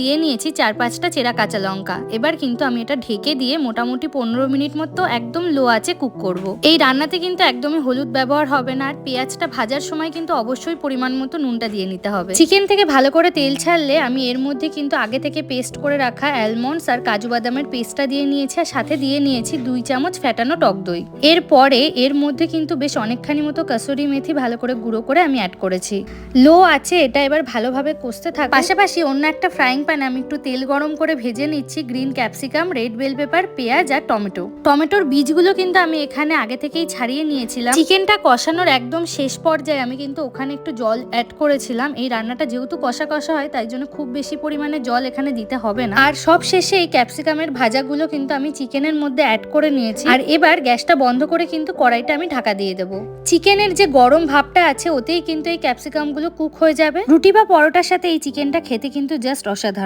দিয়ে নিয়েছি 4-5টা চেরা কাঁচা লঙ্কা। এবার কিন্তু আমি এটা ঢেকে দিয়ে মোটামুটি 15 মিনিট মতো একদম লো আঁচে কুক করব। এই রান্নাতে কিন্তু একদমই হলুদ ব্যবহার হবে না, আর পেঁয়াজটা ভাজার সময় কিন্তু অবশ্যই পরিমাণ মতো নুনটা দিয়ে নিতে হবে। চিকেন থেকে ভালো করে তেল ছাড়লে আমি এর মধ্যে কিন্তু আগে থেকে পেস্ট করে রাখা অ্যালমন্ডস আর কাজু বাদামের পেস্টটা দিয়ে নিয়েছি, আর সাথে দিয়ে নিয়েছি 2 চামচ ফেটানো টক দই। এরপরে এর মধ্যে কিন্তু বেশ অনেকখানি মতো কাসুরি মেথি ভালো করে গুঁড়ো করে আমি অ্যাড করেছি। লো আছে এটা এবার ভালোভাবে কষতে থাকবে। পাশাপাশি অন্য একটা ফ্রাইং প্যানে আমি একটু তেল গরম করে ভেজে নিচ্ছি green capsicum, red bell pepper, পেঁয়াজ আর টমেটোর বীজগুলো কিন্তু আমি এখানে আগে থেকেই ছাড়িয়ে নিয়েছিলাম। চিকেনটা কষানোর একদম শেষ পর্যায়ে আমি কিন্তু ওখানে একটু জল অ্যাড করেছিলাম। এই রান্নাটা যেহেতু কষা কষা হয় তাই জন্য খুব বেশি পরিমাণে জল এখানে দিতে হবে না। আর সব শেষে এই ক্যাপসিকামের ভাজাগুলো কিন্তু আমি চিকেনের মধ্যে অ্যাড করে নিয়েছি। আর এবার গ্যাসটা বন্ধ করে কিন্তু কড়াইটা আমি ঢাকা দিয়ে দেবো। চিকেনের যে গরম ভাবটা আছে ওতেই কিন্তু এই ক্যাপসিকামগুলো কুক হয়ে যাবে। রুটি বা পরোটার সাথে এই চিকেনটা খেতে কিন্তু জাস্ট অসাধারণ।